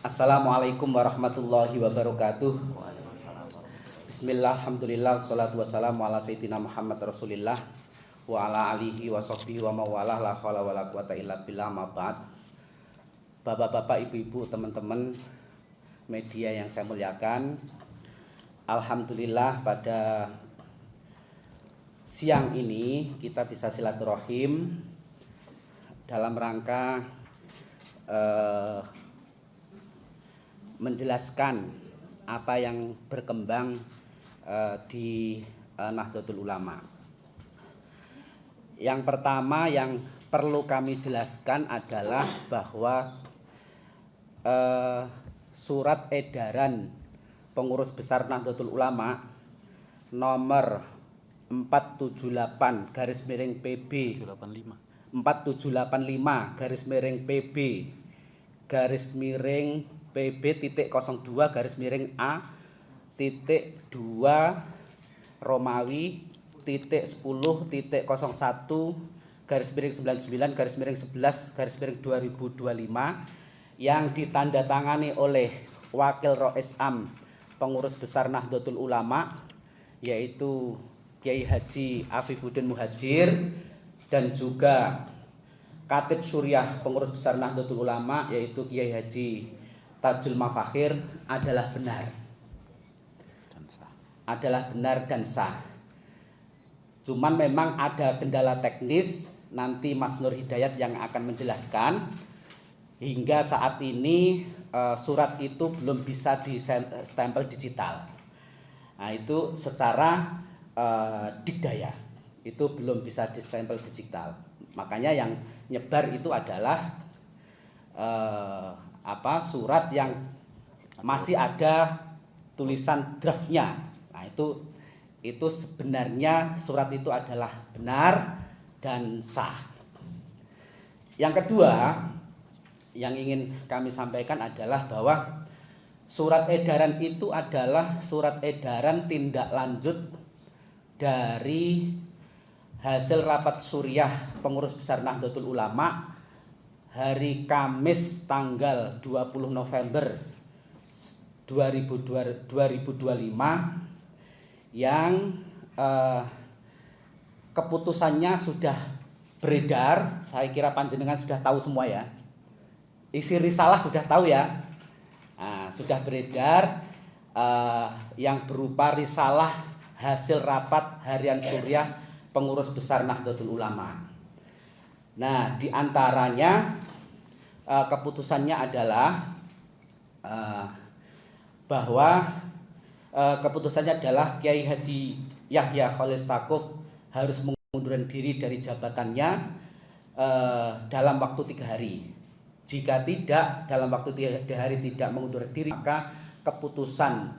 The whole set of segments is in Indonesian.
Assalamualaikum warahmatullahi wabarakatuh. Bismillah, alhamdulillah, wassalatu wassalamu ala sayyidina Muhammad Rasulillah wa ala alihi wa sahbihi wa mawalah, la hawla wa la quwata illa billah, ma ba'd. Bapak-bapak, ibu-ibu, teman-teman media yang saya muliakan, alhamdulillah pada siang ini kita bisa silaturahim dalam rangka menjelaskan apa yang berkembang di Nahdlatul Ulama. Yang pertama yang perlu kami jelaskan adalah bahwa surat edaran pengurus besar Nahdlatul Ulama nomor 478/PB 4785/PB/PB-A-2 Romawi-10-01-99/11/2025 yang ditandatangani oleh Wakil Rois Am Pengurus Besar Nahdlatul Ulama, yaitu Kiai Haji Afifuddin Muhadjir, dan juga Khatib Suriah Pengurus Besar Nahdlatul Ulama, yaitu Kiai Haji Tajul Mafakhir, adalah benar dan sah. Cuman memang ada kendala teknis, nanti Mas Nur Hidayat yang akan menjelaskan. Hingga saat ini surat itu belum bisa di-stempel digital. Nah, itu secara dikdaya itu belum bisa di-stempel digital. Makanya yang nyebar itu adalah surat yang masih ada tulisan draftnya. Nah, itu sebenarnya surat itu adalah benar dan sah. Yang kedua yang ingin kami sampaikan adalah bahwa surat edaran itu adalah surat edaran tindak lanjut dari hasil rapat suriah Pengurus Besar Nahdlatul Ulama hari Kamis tanggal 20 November 2025 yang keputusannya sudah beredar. Saya kira panjenengan sudah tahu semua ya. Isi risalah sudah tahu ya. Nah, sudah beredar yang berupa risalah hasil rapat harian suriah Pengurus Besar Nahdlatul Ulama. Nah, diantaranya keputusannya adalah bahwa keputusannya adalah Kiai Haji Yahya Khalil Stakuf harus mengundurkan diri dari jabatannya dalam waktu 3 hari. Jika tidak dalam waktu 3 hari tidak mengundurkan diri, maka keputusan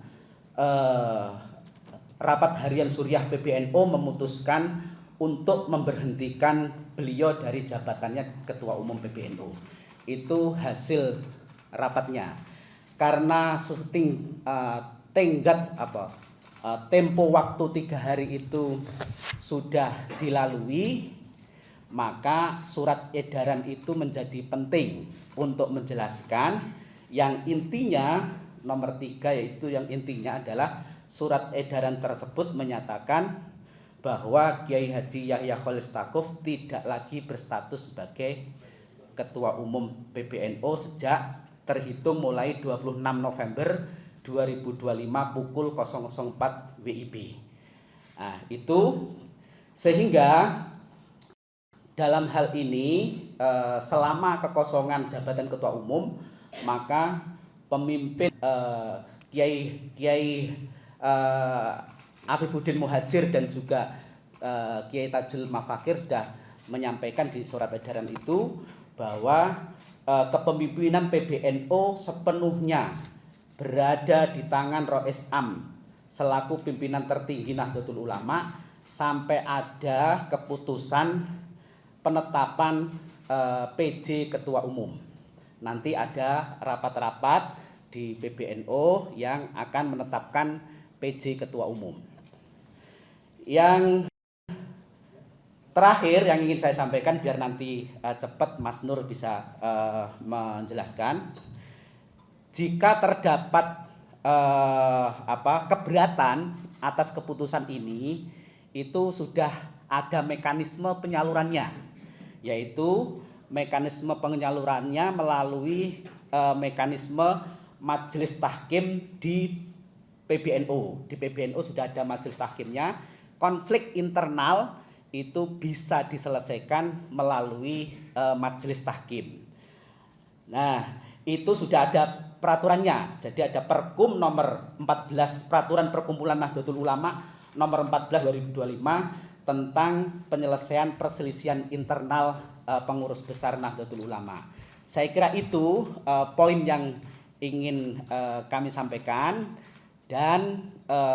rapat harian suriah PBNU memutuskan untuk memberhentikan beliau dari jabatannya Ketua Umum PBNU. Itu hasil rapatnya. Karena tempo waktu 3 hari itu sudah dilalui, maka surat edaran itu menjadi penting untuk menjelaskan yang intinya nomor 3, yaitu yang intinya adalah surat edaran tersebut menyatakan bahwa Kiai Haji Yahya Khalil Stakuf tidak lagi berstatus sebagai Ketua Umum PBNU sejak terhitung mulai 26 November 2025 pukul 004 WIB. Nah, itu sehingga dalam hal ini selama kekosongan jabatan Ketua Umum, maka pemimpin Kiai Afifuddin Muhadjir dan juga Kiai Tajul Mafakhir sudah menyampaikan di surat edaran itu bahwa kepemimpinan PBNU sepenuhnya berada di tangan Rois Am selaku pimpinan tertinggi Nahdlatul Ulama sampai ada keputusan penetapan PJ Ketua Umum. Nanti ada rapat-rapat di PBNU yang akan menetapkan PJ Ketua Umum. Yang terakhir yang ingin saya sampaikan biar nanti cepat Mas Nur bisa menjelaskan. jika terdapat keberatan atas keputusan ini, itu sudah ada mekanisme penyalurannya, yaitu mekanisme penyalurannya melalui mekanisme majelis tahkim di PBNU. Di PBNU sudah ada majelis tahkimnya. Konflik internal itu bisa diselesaikan melalui majelis tahkim. Nah, itu sudah ada peraturannya. Jadi ada Perkum nomor 14 Peraturan Perkumpulan Nahdlatul Ulama nomor 14 2025 tentang penyelesaian perselisihan internal pengurus besar Nahdlatul Ulama. Saya kira itu poin yang ingin kami sampaikan, dan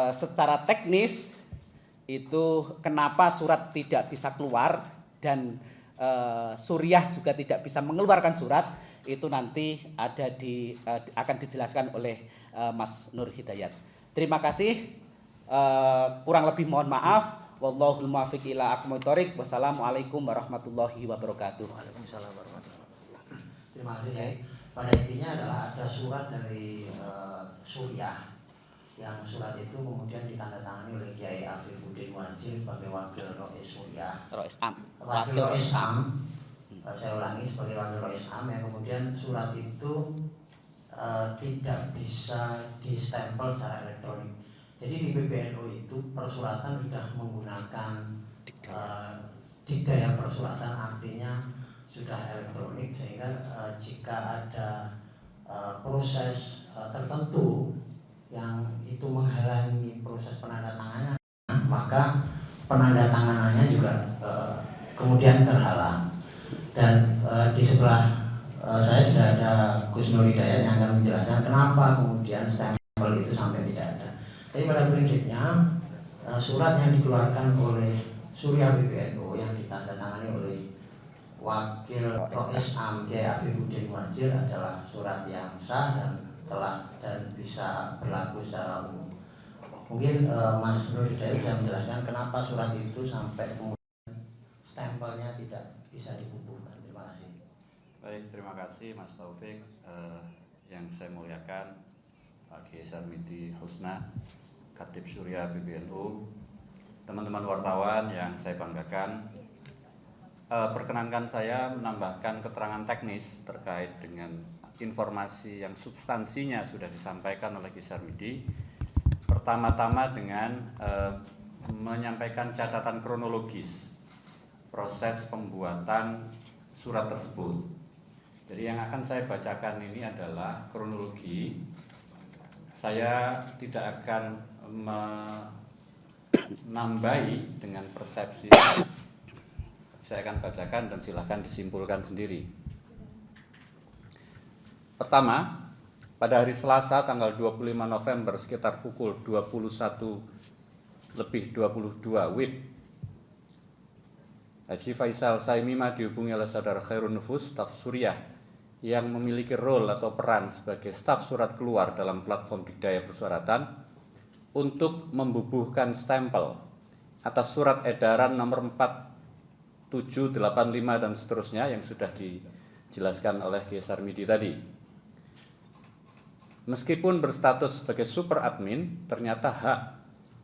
secara teknis itu kenapa surat tidak bisa keluar dan Suriah juga tidak bisa mengeluarkan surat, itu nanti akan dijelaskan oleh Mas Nur Hidayat. Terima kasih. Kurang lebih mohon maaf. Wallahul muwaffiq ila aqwamit thoriq. Wassalamualaikum warahmatullahi wabarakatuh. Waalaikumsalam warahmatullahi wabarakatuh. Terima kasih, Kiai. Pada intinya adalah ada surat dari Suriah, yang surat itu kemudian ditandatangani oleh Kiai Afifuddin Muhajir sebagai wakil Rois Suriah. Wakil Rois Am. Saya ulangi, sebagai wakil Rois Am, yang kemudian surat itu tidak bisa distempel secara elektronik. Jadi di PBNU itu persuratan sudah menggunakan dikdaya persuratan, artinya sudah elektronik, sehingga jika ada proses tertentu yang itu menghalangi proses penandatangannya, maka penandatanganannya juga kemudian terhalang. Dan di sebelah saya sudah ada Gus Nur Hidayat yang akan menjelaskan kenapa kemudian stempel itu sampai tidak ada. Tapi pada prinsipnya surat yang dikeluarkan oleh Suriah PBNU yang ditandatangani oleh Wakil Rois Am Kiai Afifuddin Muhajir adalah surat yang sah dan bisa berlaku secara umum. Mungkin Mas Nur Hidayat bisa menjelaskan kenapa surat itu sampai kemudian stempelnya tidak bisa dibubuhkan. Terima kasih. Baik, terima kasih Mas Taufik. Yang saya muliakan Pak Kiai Sarmidi Husna, Khatib Suriah PBNU, teman-teman wartawan yang saya banggakan. Perkenankan saya menambahkan keterangan teknis terkait dengan informasi yang substansinya sudah disampaikan oleh Kiai Sarmidi. Pertama-tama dengan menyampaikan catatan kronologis proses pembuatan surat tersebut. Jadi yang akan saya bacakan ini adalah kronologi. Saya tidak akan menambahi dengan persepsi. Saya akan bacakan dan silahkan disimpulkan sendiri. Pertama, pada hari Selasa tanggal 25 November sekitar pukul 21:22 WIB, Haji Faisal Saimima dihubungi oleh saudara Khairun Nufus, staf Suriah yang memiliki role atau peran sebagai staf surat keluar dalam platform Dikdaya Persuratan untuk membubuhkan stempel atas surat edaran nomor 4785 dan seterusnya yang sudah dijelaskan oleh Kiai Sarmidi tadi. Meskipun berstatus sebagai super admin, ternyata hak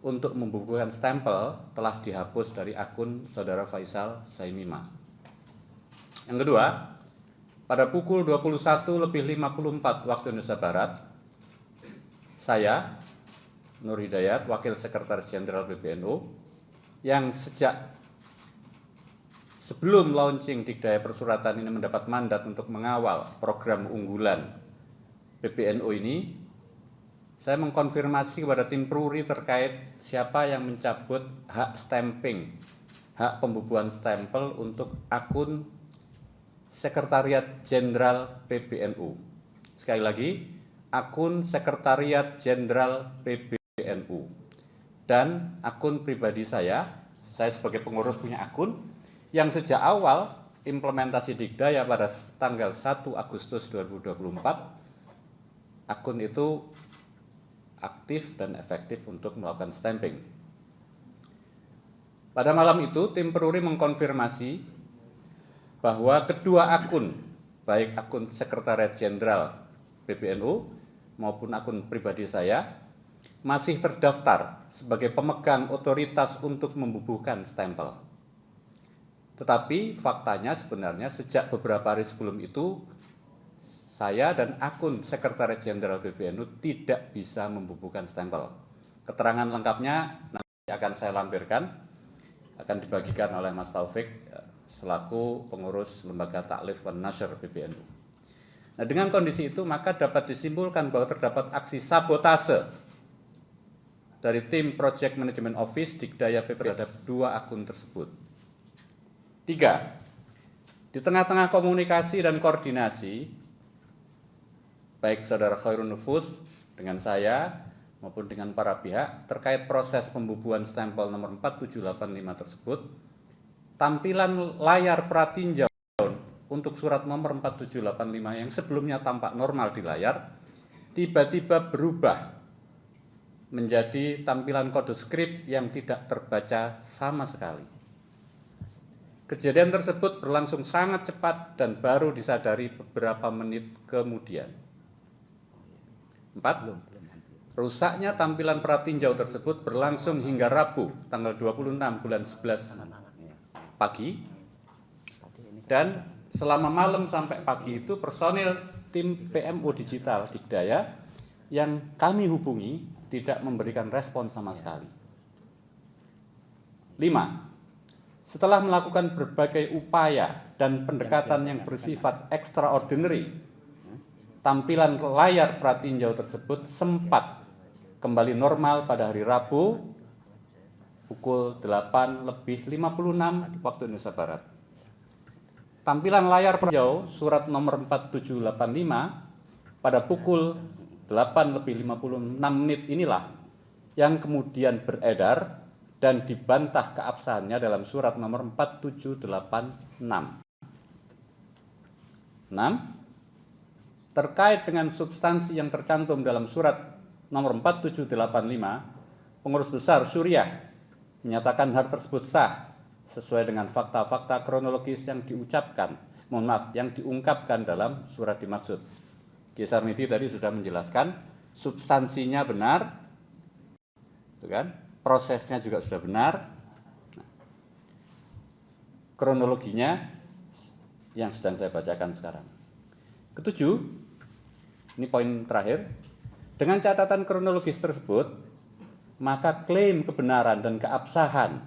untuk membubuhkan stempel telah dihapus dari akun saudara Faisal Saimima. Yang kedua, pada pukul 21:54 waktu Indonesia Barat, saya, Nur Hidayat, Wakil Sekretaris Jenderal PBNU, yang sejak sebelum launching Dikdaya Persuratan ini mendapat mandat untuk mengawal program unggulan PBNU ini, saya mengkonfirmasi kepada tim Pruri terkait siapa yang mencabut hak stamping, hak pembubuhan stempel untuk akun Sekretariat Jenderal PBNU. Sekali lagi, akun Sekretariat Jenderal PBNU. Dan akun pribadi saya sebagai pengurus punya akun yang sejak awal implementasi Dikdaya pada tanggal 1 Agustus 2024, akun itu aktif dan efektif untuk melakukan stamping. Pada malam itu, tim Peruri mengkonfirmasi bahwa kedua akun, baik akun Sekretariat Jenderal PBNU maupun akun pribadi saya masih terdaftar sebagai pemegang otoritas untuk membubuhkan stempel. Tetapi faktanya sebenarnya sejak beberapa hari sebelum itu, saya dan akun Sekretaris Jenderal PBNU tidak bisa membubuhkan stempel. Keterangan lengkapnya nanti akan saya lampirkan, akan dibagikan oleh Mas Taufik selaku pengurus Lembaga Taklif dan Nasyr PBNU. Nah, dengan kondisi itu maka dapat disimpulkan bahwa terdapat aksi sabotase dari tim Project Management Office Dikdaya PP terhadap 2 akun tersebut. 3. Di tengah-tengah komunikasi dan koordinasi, baik Saudara Khairun Nufus dengan saya maupun dengan para pihak terkait proses pembubuhan stempel nomor 4785 tersebut, tampilan layar pratinjau untuk surat nomor 4785 yang sebelumnya tampak normal di layar, tiba-tiba berubah menjadi tampilan kode skrip yang tidak terbaca sama sekali. Kejadian tersebut berlangsung sangat cepat dan baru disadari beberapa menit kemudian. 4. Rusaknya tampilan pratinjau tersebut berlangsung hingga Rabu, tanggal 26 bulan 11 pagi. Dan selama malam sampai pagi itu personil tim PMO Digital Dikdaya yang kami hubungi tidak memberikan respon sama sekali. 5. Setelah melakukan berbagai upaya dan pendekatan yang bersifat extraordinary, tampilan layar pratinjau tersebut sempat kembali normal pada hari Rabu pukul 8:56 waktu Indonesia Barat. Tampilan layar pratinjau surat nomor 4785 pada pukul 8:56 inilah yang kemudian beredar dan dibantah keabsahannya dalam surat nomor 4786. 6. Terkait dengan substansi yang tercantum dalam surat nomor 4785, Pengurus Besar Suriah menyatakan hal tersebut sah sesuai dengan fakta-fakta kronologis yang yang diungkapkan dalam surat dimaksud. Kiai Sarmidi tadi sudah menjelaskan substansinya benar, itu kan? Prosesnya juga sudah benar. Nah, kronologinya yang sedang saya bacakan sekarang. 7, ini poin terakhir. Dengan catatan kronologis tersebut, maka klaim kebenaran dan keabsahan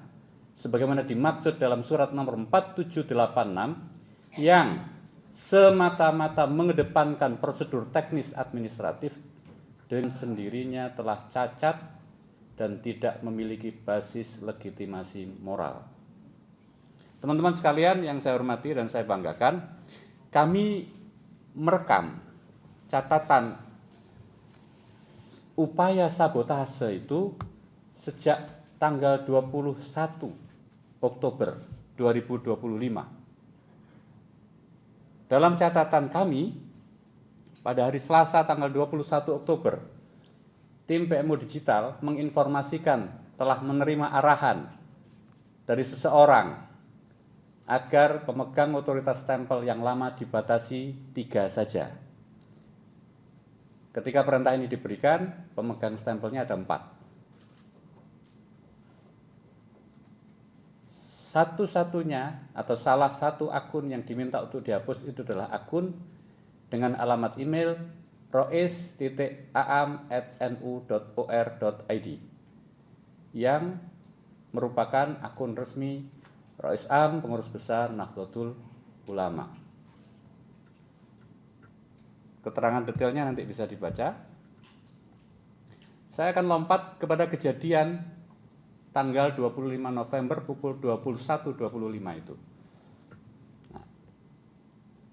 sebagaimana dimaksud dalam surat nomor 4786 yang semata-mata mengedepankan prosedur teknis administratif dengan sendirinya telah cacat dan tidak memiliki basis legitimasi moral. Teman-teman sekalian yang saya hormati dan saya banggakan, kami merekam catatan upaya sabotase itu sejak tanggal 21 Oktober 2025. Dalam catatan kami, pada hari Selasa tanggal 21 Oktober, tim PMO Digital menginformasikan telah menerima arahan dari seseorang agar pemegang otoritas stempel yang lama dibatasi 3 saja. Ketika perintah ini diberikan, pemegang stempelnya ada 4. Satu-satunya atau salah satu akun yang diminta untuk dihapus itu adalah akun dengan alamat email rois.aam@nu.or.id yang merupakan akun resmi Rois Am, Pengurus Besar Nahdlatul Ulama. Keterangan detailnya nanti bisa dibaca. Saya akan lompat kepada kejadian tanggal 25 November pukul 21.25 itu. Nah,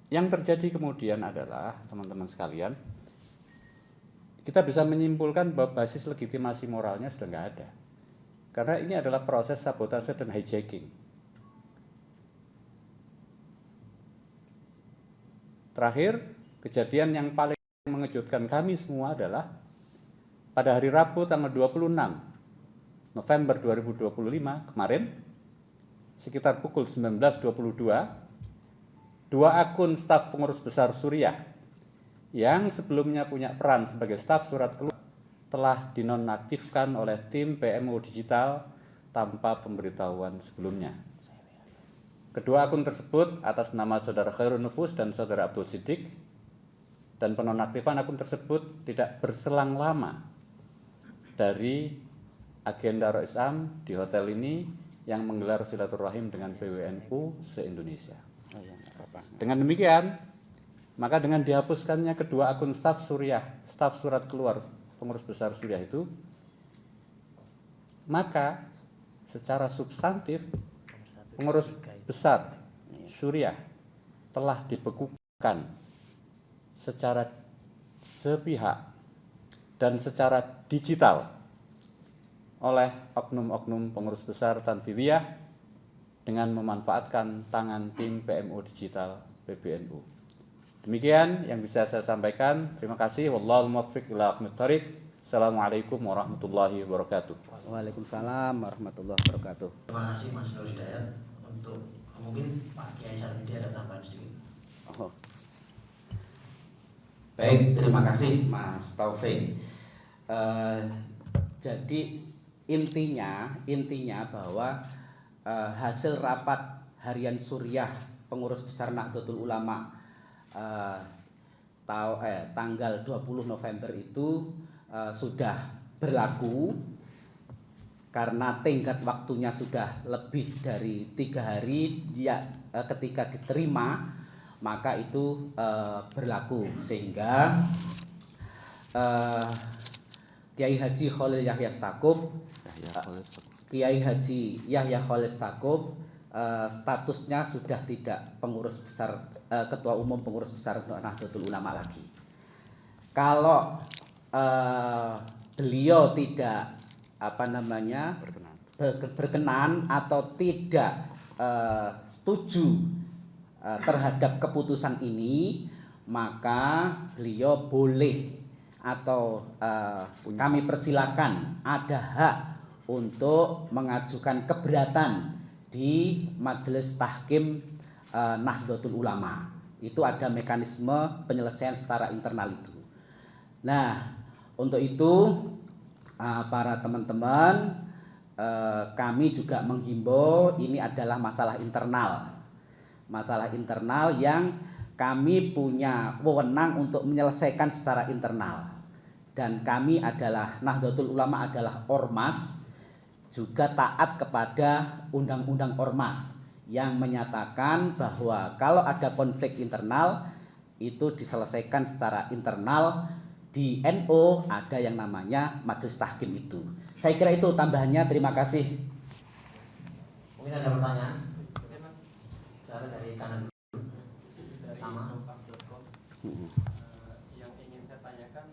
yang terjadi kemudian adalah, teman-teman sekalian, kita bisa menyimpulkan bahwa basis legitimasi moralnya sudah nggak ada. Karena ini adalah proses sabotase dan hijacking. Terakhir, kejadian yang paling mengejutkan kami semua adalah pada hari Rabu tanggal 26 November 2025 kemarin, sekitar pukul 19.22, 2 akun staf Pengurus Besar Suriah yang sebelumnya punya peran sebagai staf surat keluar telah dinonaktifkan oleh tim PMO Digital tanpa pemberitahuan sebelumnya. Kedua akun tersebut atas nama saudara Khairun Nufus dan saudara Abdul Siddiq, dan penonaktifan akun tersebut tidak berselang lama dari agenda Roisam di hotel ini yang menggelar silaturahim dengan PWNU se-Indonesia. Dengan demikian, maka dengan dihapuskannya kedua akun staf surat keluar pengurus besar Suriah itu, maka secara substantif pengurus besar Suriah telah dibekukan secara sepihak dan secara digital oleh oknum-oknum pengurus besar Tanfidiyah dengan memanfaatkan tangan tim PMO Digital PBNU. Demikian yang bisa saya sampaikan. Terima kasih. Wallahul muwaffiq ila aqwamit thoriq. Assalamualaikum warahmatullahi wabarakatuh. Waalaikumsalam warahmatullahi wabarakatuh. Terima kasih Mas Nur Hidayat. Untuk mungkin Pak Kiai Sarmidi ada tambahan sedikit. Oh. Baik, terima kasih Mas Taufik. Jadi intinya bahwa hasil rapat harian Suriah pengurus besar Nahdlatul Ulama tanggal 20 November itu sudah berlaku karena tenggat waktunya sudah lebih dari 3 hari ketika diterima, maka itu berlaku sehingga Kiai Haji Khalil Yahya Stakuf statusnya sudah tidak pengurus besar, ketua umum pengurus besar Nahdlatul Ulama lagi. Kalau beliau tidak berkenan atau tidak setuju terhadap keputusan ini, maka beliau boleh atau kami persilakan ada hak untuk mengajukan keberatan di Majelis Tahkim Nahdlatul Ulama. Itu ada mekanisme penyelesaian secara internal itu. Nah, untuk itu para teman-teman, kami juga menghimbau, ini adalah masalah internal yang kami punya wewenang untuk menyelesaikan secara internal. Dan kami adalah Nahdlatul Ulama adalah ormas, juga taat kepada undang-undang ormas yang menyatakan bahwa kalau ada konflik internal itu diselesaikan secara internal. Di NU ada yang namanya Majelis Tahkim itu. Saya kira itu tambahannya. Terima kasih. Mungkin ada pertanyaan? Cara dari kanan dulu. Dari kompas.com. Yang ingin saya tanyakan,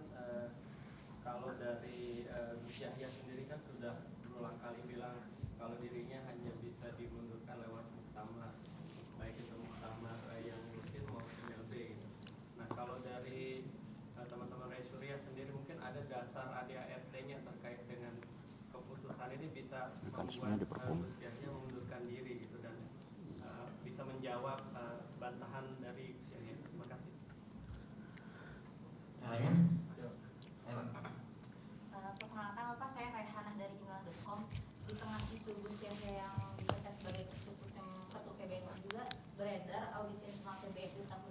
kalau dari Gus Yahya sendiri kan sudah berulang kali bilang kalau dirinya hanya bisa dimundurkan lewat muktamar, baik itu muktamar yang rutin maupun LB. Nah, kalau dari teman-teman Rai Suriah sendiri mungkin ada dasar ADART-nya terkait dengan keputusan ini bisa membuat Gus Yahya mengundurkan diri gitu, dan bisa menjawab bantahan dari Gus Yahya. Terima kasih. Caranya? Perkenalkan Bapak, saya Raihanah dari email.com. Di tengah isu Gus Yahya yang dipecat sebagai ketua PBNU juga beredar audit internal PBNU tahun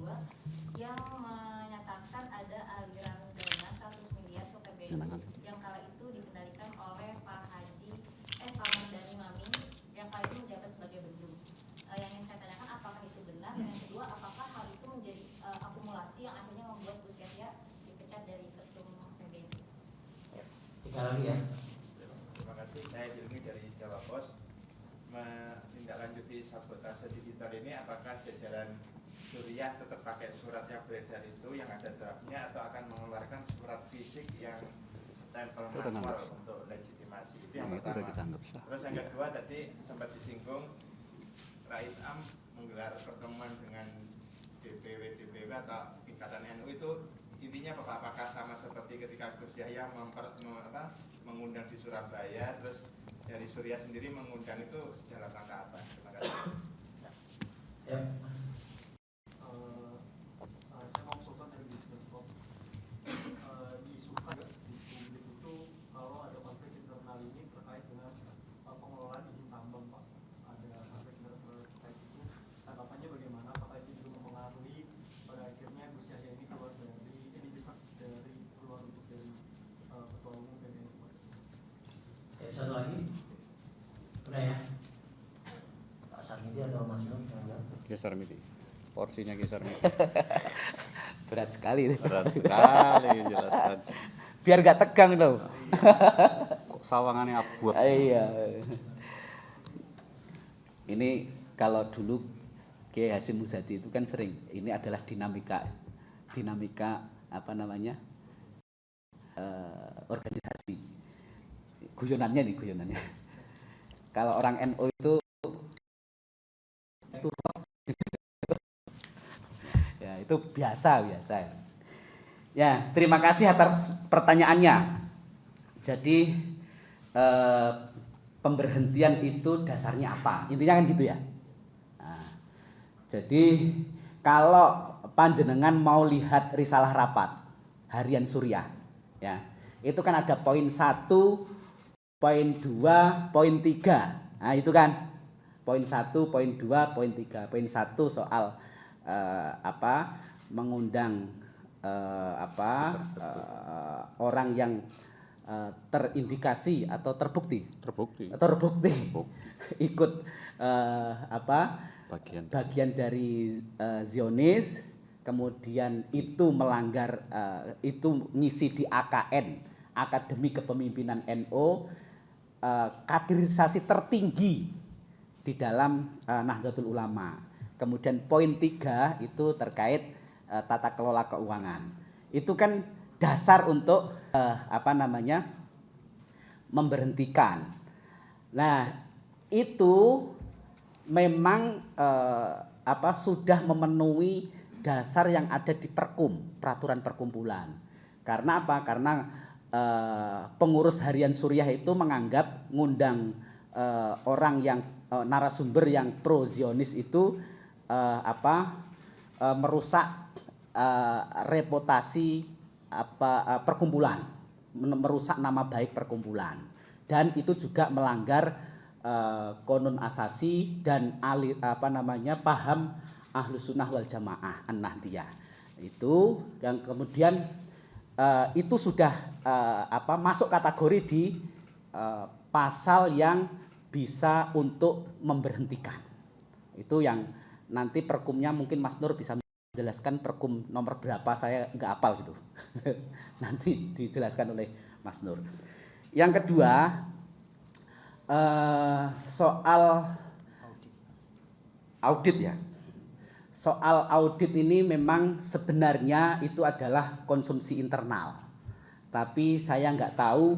2022 yang menyatakan ada aliran dana 100 miliar ke PBNU yang kala itu dikendalikan oleh Pak Mardhani Maming yang kala itu menjabat sebagai Bendung. Yang ingin saya tanyakan, apakah itu benar? Dan yang kedua, apakah hal itu menjadi akumulasi yang akhirnya membuat Gus Yahya dipecat dari ketum PBNU? Tiga lagi ya. Terima kasih. Saya Hilmi dari Jawa Pos. Menindaklanjuti sabotase digital ini, apakah jajaran Suriah tetap pakai surat yang beredar itu yang ada draftnya, atau akan mengeluarkan surat fisik yang stempel manual untuk legitimasi? Itu yang pertama. Terus yang kedua, tadi sempat disinggung Rais Am menggelar pertemuan dengan DPW atau tingkatan NU, itu intinya apa Pak? Apakah sama seperti ketika Gus Yahya mengundang di Surabaya, terus dari Suriah sendiri mengundang itu dalam rangka apa? Terima kasih. Ya. Saya mau konsultan dari Geser Miti. Porsinya geser Miti. Berat sekali. Berat sekali jelaskan. Biar gak tegang loh. Kok sawangannya abot. Iya. Ini kalau dulu Kiai Hasyim Muzadi itu kan sering, ini adalah dinamika apa namanya, organisasi. Guyonannya. Kalau orang NU itu ya itu biasa. Ya, terima kasih atas pertanyaannya. Jadi pemberhentian itu dasarnya apa? Intinya kan gitu ya. Nah, jadi kalau panjenengan mau lihat risalah rapat harian Suriah, ya itu kan ada poin 1, poin 2, poin 3. Nah itu kan poin 1, poin 2, poin 3. Poin 1 soal mengundang orang yang terindikasi atau terbukti ikut bagian dari Zionis, kemudian itu melanggar itu ngisi di AKN, Akademi Kepemimpinan NU, kaderisasi tertinggi di dalam Nahdlatul Ulama. Kemudian poin 3 itu terkait tata kelola keuangan. Itu kan dasar untuk memberhentikan. Nah, itu memang sudah memenuhi dasar yang ada di peraturan perkumpulan. Karena apa? Karena pengurus harian Suriah itu menganggap ngundang orang yang narasumber yang pro Zionis itu merusak reputasi perkumpulan, merusak nama baik perkumpulan, dan itu juga melanggar konun asasi dan paham Ahlus Sunnah wal Jamaah An-Nahdiyah. Itu yang kemudian itu sudah masuk kategori di pasal yang bisa untuk memberhentikan. Itu yang nanti perkumnya mungkin Mas Nur bisa menjelaskan perkum nomor berapa, saya nggak hafal gitu. Nanti dijelaskan oleh Mas Nur. Yang kedua, soal audit ya. Soal audit ini memang sebenarnya itu adalah konsumsi internal. Tapi saya nggak tahu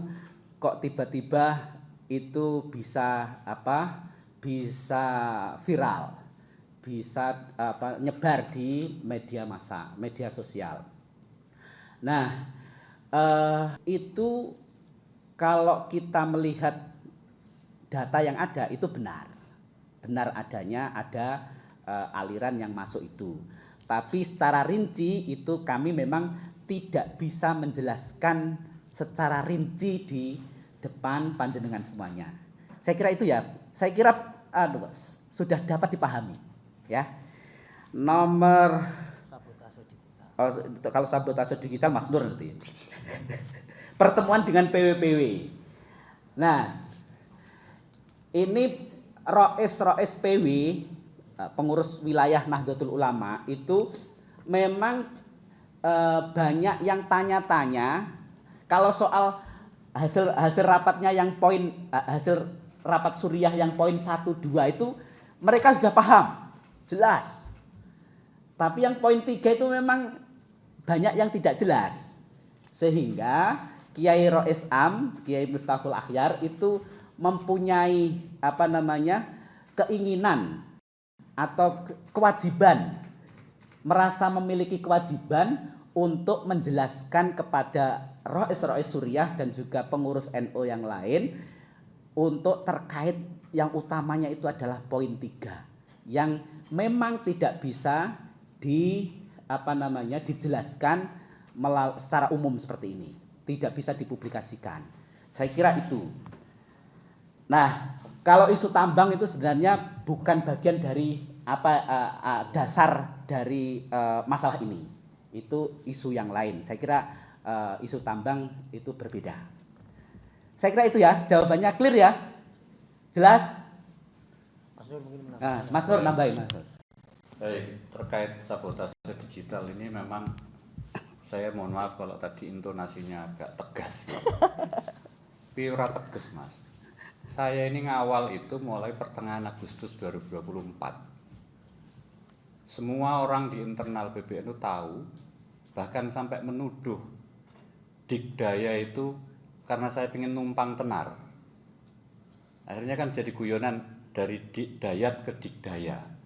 kok tiba-tiba itu bisa bisa viral, bisa nyebar di media massa, media sosial. Nah, itu kalau kita melihat data yang ada itu benar adanya ada aliran yang masuk itu. Tapi secara rinci itu kami memang tidak bisa menjelaskan secara rinci di depan panjenengan semuanya. Saya kira itu ya. Saya kira sudah dapat dipahami, ya. Nomor kalau sabotase digital Mas Nur nanti. Pertemuan dengan PW. Nah, ini Rois PW, pengurus wilayah Nahdlatul Ulama itu memang banyak yang tanya-tanya kalau soal hasil rapatnya yang hasil rapat Suriah yang poin 1, 2 itu mereka sudah paham, jelas. Tapi yang poin 3 itu memang banyak yang tidak jelas. Sehingga Kiai Rois Am, Kiai Miftahul Akhyar itu mempunyai keinginan atau kewajiban, merasa memiliki kewajiban untuk menjelaskan kepada Rois Suriah dan juga pengurus NU yang lain untuk terkait yang utamanya itu adalah poin 3 yang memang tidak bisa dijelaskan secara umum seperti ini, tidak bisa dipublikasikan. Saya kira itu. Nah, kalau isu tambang itu sebenarnya bukan bagian dari dasar dari masalah ini. Itu isu yang lain. Saya kira isu tambang itu berbeda. Saya kira itu ya, jawabannya clear ya, jelas. Mas Nur mungkin Mas Nur nambahin Mas Nur. Baik, terkait sabotase digital ini memang saya mohon maaf kalau tadi intonasinya agak tegas. Tapi ora tegas, Mas. Saya ini ngawal itu mulai pertengahan Agustus 2024. Semua orang di internal PBNU tahu, bahkan sampai menuduh Dikdaya itu karena saya ingin numpang tenar. Akhirnya kan jadi guyonan dari Dikdayat ke Dikdaya.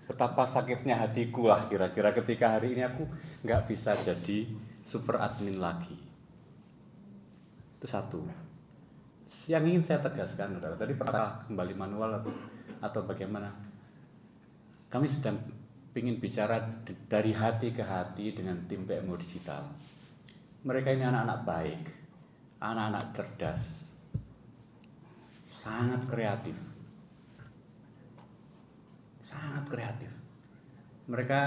Betapa sakitnya hatiku lah kira-kira ketika hari ini aku nggak bisa jadi super admin lagi. Itu satu. Yang ingin saya tegaskan adalah tadi apakah kembali manual atau bagaimana? Kami sedang ingin bicara dari hati ke hati dengan tim PMO Digital. Mereka ini anak-anak baik, anak-anak cerdas, sangat kreatif. Sangat kreatif. Mereka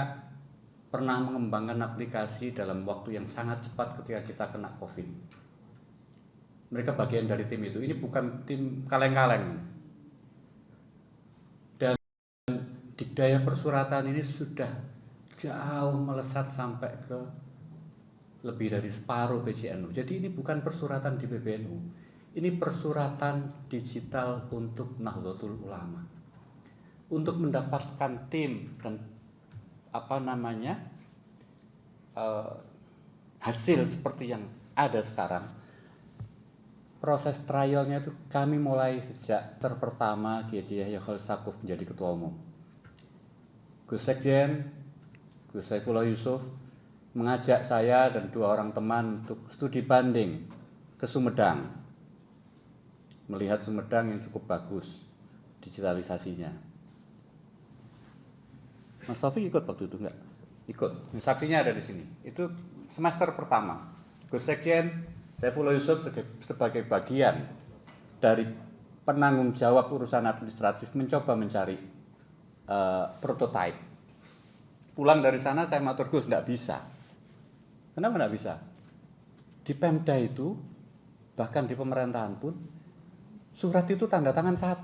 pernah mengembangkan aplikasi dalam waktu yang sangat cepat ketika kita kena COVID. Mereka bagian dari tim itu. Ini bukan tim kaleng-kaleng. Dan Dikdaya persuratan ini sudah jauh melesat sampai ke lebih dari separuh PJNU. Jadi ini bukan persuratan di PBNU. Ini persuratan digital untuk Nahdlatul Ulama. Untuk mendapatkan tim dan hasil seperti yang ada sekarang, proses trialnya itu kami mulai sejak terpertama Kiai Yahya Khalil Stakuf menjadi ketua umum. Gus Sekjen, Gus Saifullah Yusuf mengajak saya dan 2 orang teman untuk studi banding ke Sumedang, melihat Sumedang yang cukup bagus digitalisasinya. Mas Taufik ikut waktu itu enggak? Ikut. Saksinya ada di sini. Itu semester pertama. Gus Sekjen, Saifullah Yusuf sebagai bagian dari penanggung jawab urusan administratif mencoba mencari prototipe. Pulang dari sana saya matur Gus, enggak bisa. Kenapa enggak bisa? Di Pemda itu, bahkan di pemerintahan pun, surat itu tanda tangan 1.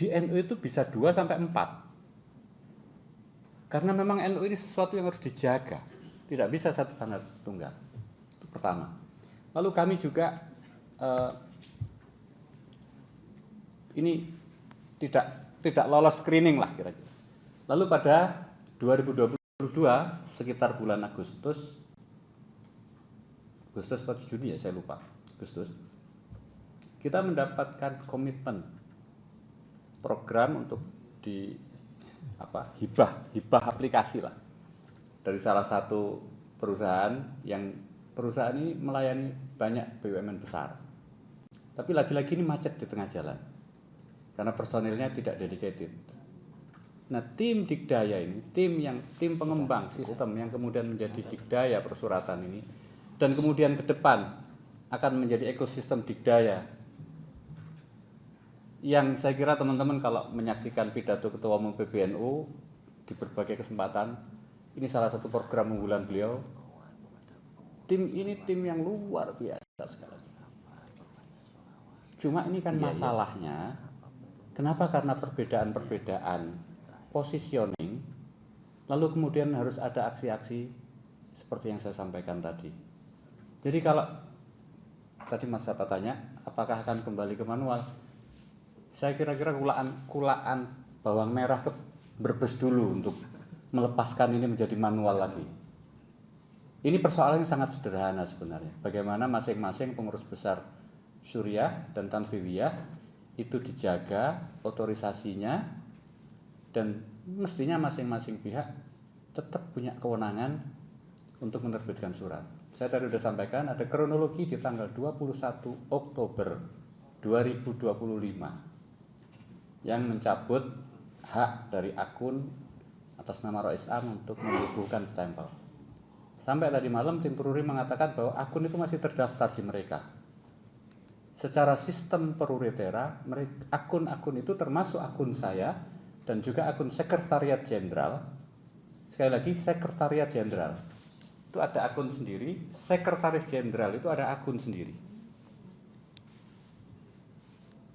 Di NU itu bisa 2 sampai 4. Karena memang NU ini sesuatu yang harus dijaga, tidak bisa satu tanda tunggal. Itu pertama. Lalu kami juga ini tidak lolos screening lah kira-kira. Lalu pada 2022 sekitar bulan Agustus atau Juni ya saya lupa, Agustus, kita mendapatkan komitmen program untuk hibah aplikasi lah dari salah satu perusahaan ini melayani banyak BUMN besar. Tapi lagi-lagi ini macet di tengah jalan karena personilnya tidak dedicated. Nah, tim Dikdaya ini, tim pengembang sistem yang kemudian menjadi Dikdaya persuratan ini dan kemudian ke depan akan menjadi ekosistem Dikdaya. Yang saya kira teman-teman kalau menyaksikan pidato Ketua Umum PBNU di berbagai kesempatan, ini salah satu program unggulan beliau. Tim ini tim yang luar biasa sekali. Cuma ini kan masalahnya, kenapa? Karena perbedaan-perbedaan positioning, lalu kemudian harus ada aksi-aksi seperti yang saya sampaikan tadi. Jadi kalau tadi Mas Sata tanya, apakah akan kembali ke manual? Saya kira-kira kulaan bawang merah ke Brebes dulu untuk melepaskan ini menjadi manual lagi. Ini persoalan yang sangat sederhana sebenarnya. Bagaimana masing-masing pengurus besar Syuriah dan Tanfidiyah itu dijaga otorisasinya dan mestinya masing-masing pihak tetap punya kewenangan untuk menerbitkan surat. Saya tadi sudah sampaikan ada kronologi di tanggal 21 Oktober 2025 yang mencabut hak dari akun atas nama Rois Am untuk membubuhkan stempel. Sampai tadi malam tim Peruri mengatakan bahwa akun itu masih terdaftar di mereka. Secara sistem Peruritera, akun-akun itu termasuk akun saya dan juga akun Sekretariat Jenderal. Sekali lagi, Sekretariat Jenderal itu ada akun sendiri, Sekretaris Jenderal itu ada akun sendiri.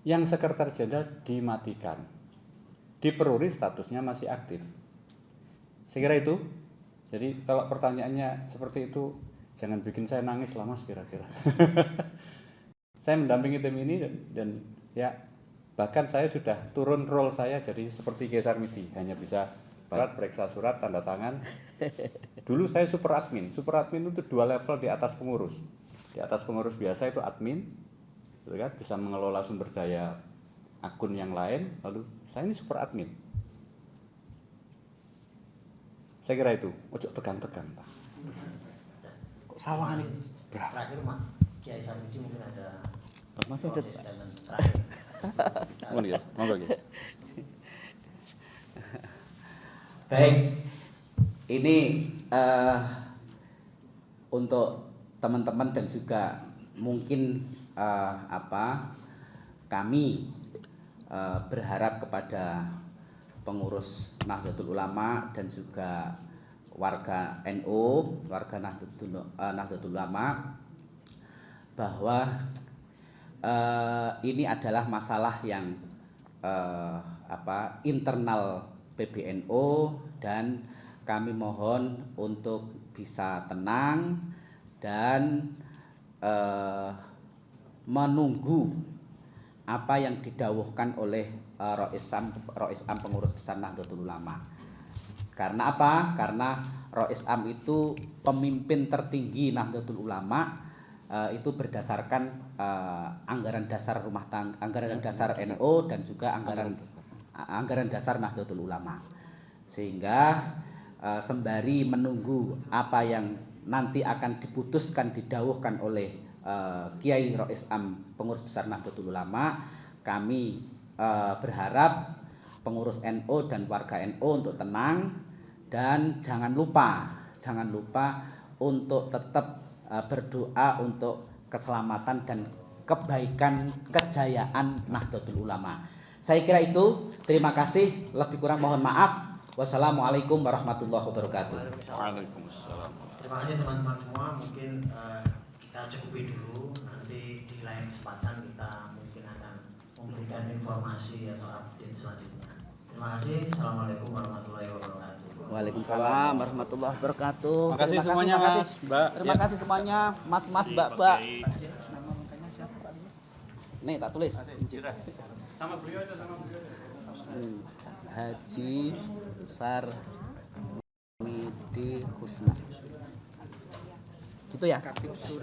Yang Sekretaris Jenderal dimatikan. Di Peruri statusnya masih aktif. Saya kira itu. Jadi kalau pertanyaannya seperti itu, jangan bikin saya nangis lah Mas kira-kira. Saya mendampingi tim ini dan ya bahkan saya sudah turun role saya jadi seperti Kiai Sarmidi, hanya bisa periksa surat, tanda tangan. Dulu saya super admin itu 2 level di atas pengurus. Di atas pengurus biasa itu admin, gitu kan, bisa mengelola sumber daya akun yang lain. Lalu saya ini super admin. Saya kira itu, ojo tegang-tegang Pak. Kok sawangan ini berat. Terakhir Mak Kiai Sarmidi mungkin ada Mas closing statement terakhir. Monggo Ki. Baik, ini untuk teman-teman dan juga mungkin kami berharap kepada pengurus Nahdlatul Ulama dan juga warga NU, warga Nahdlatul Ulama, bahwa ini adalah masalah yang internal PBNU dan kami mohon untuk bisa tenang dan menunggu apa yang didawuhkan oleh Rois Am pengurus besar Nahdlatul Ulama. Karena apa? Karena Rois Am itu pemimpin tertinggi Nahdlatul Ulama, itu berdasarkan anggaran dasar rumah tangga, anggaran dasar NU dan juga anggaran dasar Nahdlatul Ulama. Sehingga sembari menunggu apa yang nanti akan diputuskan, didawuhkan oleh Kiai Rois Am pengurus besar Nahdlatul Ulama, kami berharap pengurus NU dan warga NU untuk tenang dan jangan lupa untuk tetap berdoa untuk keselamatan dan kebaikan kejayaan Nahdlatul Ulama. Saya kira itu. Terima kasih. Lebih kurang mohon maaf. Wassalamualaikum warahmatullahi wabarakatuh. Waalaikumsalam. Terima kasih teman-teman semua. Mungkin kita cukupi dulu. Nanti di lain kesempatan kita mungkin akan memberikan informasi atau update selanjutnya. Terima kasih. Assalamualaikum warahmatullahi wabarakatuh. Waalaikumsalam warahmatullahi wabarakatuh. Terima kasih semuanya Mas, Mbak. Terima kasih semuanya Mas, Mbak. Nih tak tulis. Sama beliau itu, sama beliau. Haji Sarmidi Husna. Gitu ya.